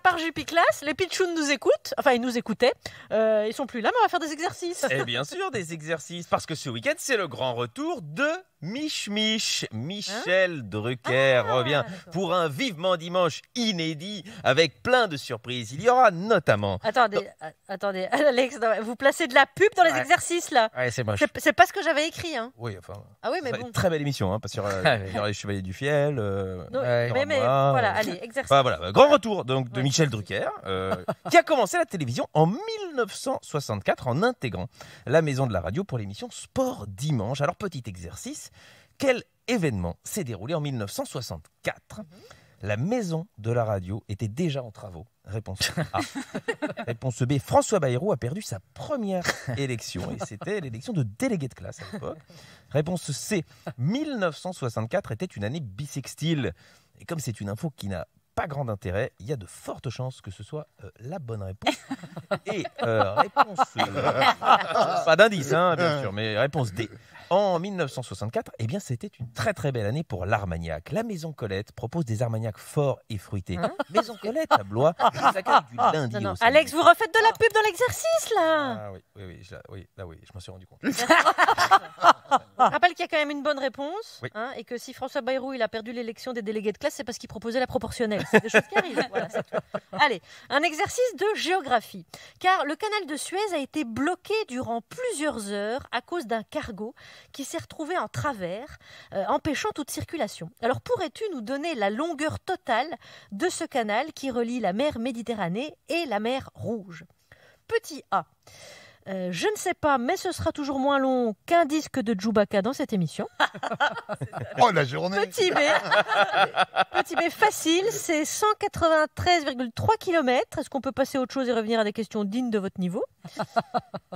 par Jupiclass, les pitchouns nous écoutent, enfin ils nous écoutaient, ils sont plus là mais on va faire des exercices. Et bien sûr des exercices, parce que ce week-end c'est le grand retour de Mich Mich. Michel Drucker revient pour un Vivement Dimanche inédit avec plein de surprises. Il y aura notamment... Attendez, Alex, vous placez de la pub dans les exercices là. Ouais, c'est moche. C'est pas ce que j'avais écrit. Hein. Oui, enfin... Ah oui, mais ça va bon. être très belle émission, hein, parce qu'il y aura les Chevaliers du Fiel. Mais voilà, allez, exercice. Enfin, voilà, grand retour donc, de Michel Drucker, qui a commencé la télévision en 1964 en intégrant la maison de la radio pour l'émission Sport Dimanche. Alors, petit exercice, quel événement s'est déroulé en 1964 La maison de la radio était déjà en travaux. Réponse A. Réponse B. François Bayrou a perdu sa première élection et c'était l'élection de délégué de classe à l'époque. Réponse C. 1964 était une année bissextile. Et comme c'est une info qui n'a pas grand intérêt, il y a de fortes chances que ce soit la bonne réponse. Et réponse... pas d'indice, hein, bien sûr, mais réponse D. En 1964, eh bien, c'était une très très belle année pour l'Armagnac. La Maison Colette propose des Armagnacs forts et fruités. Maison Colette à Blois nous accueille du lundi au samedi. Alex, vous refaites de la pub dans l'exercice là. Ah oui, je m'en suis rendu compte. Je rappelle qu'il y a quand même une bonne réponse, Oui. et que si François Bayrou il a perdu l'élection des délégués de classe, c'est parce qu'il proposait la proportionnelle. C'est des choses qui arrivent. Voilà, c'est tout. Allez, un exercice de géographie. Car le canal de Suez a été bloqué durant plusieurs heures à cause d'un cargo qui s'est retrouvé en travers, empêchant toute circulation. Alors pourrais-tu nous donner la longueur totale de ce canal qui relie la mer Méditerranée et la mer Rouge? Petit A. Je ne sais pas, mais ce sera toujours moins long qu'un disque de Chewbacca dans cette émission. Oh, la journée. Petit B facile, c'est 193,3 km. Est-ce qu'on peut passer à autre chose et revenir à des questions dignes de votre niveau?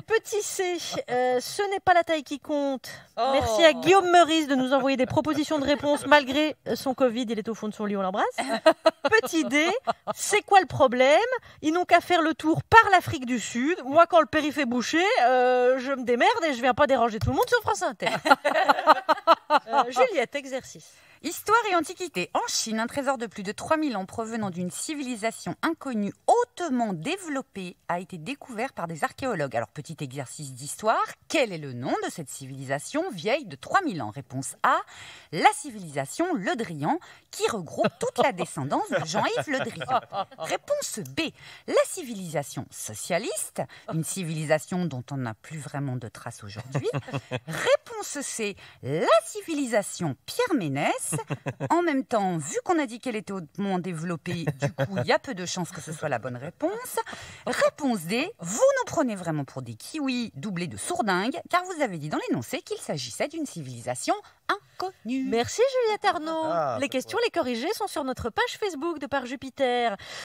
Petit C, ce n'est pas la taille qui compte. Merci à Guillaume Meurice de nous envoyer des propositions de réponses malgré son Covid. Il est au fond de son lit, on l'embrasse. Petit D, c'est quoi le problème? Ils n'ont qu'à faire le tour par l'Afrique du Sud. Moi, quand le périph' est bouché, je me démerde et je viens pas déranger tout le monde sur France Inter. Juliette, exercice. Histoire et antiquité. En Chine, un trésor de plus de 3000 ans provenant d'une civilisation inconnue hautement développée a été découvert par des archéologues. Alors, petit exercice d'histoire, quel est le nom de cette civilisation vieille de 3000 ans? Réponse A, la civilisation Le Drian, qui regroupe toute la descendance de Jean-Yves Le Drian. Réponse B, la civilisation socialiste, une civilisation dont on n'a plus vraiment de traces aujourd'hui. Réponse C, la civilisation Pierre Ménès. En même temps, vu qu'on a dit qu'elle était hautement développée, du coup, il y a peu de chances que ce soit la bonne réponse. Réponse D, vous nous prenez vraiment pour des kiwis doublés de sourdingues, car vous avez dit dans l'énoncé qu'il s'agissait d'une civilisation inconnue. Merci Juliette Arnaud. Les questions, les corrigés sont sur notre page Facebook de Par Jupiter.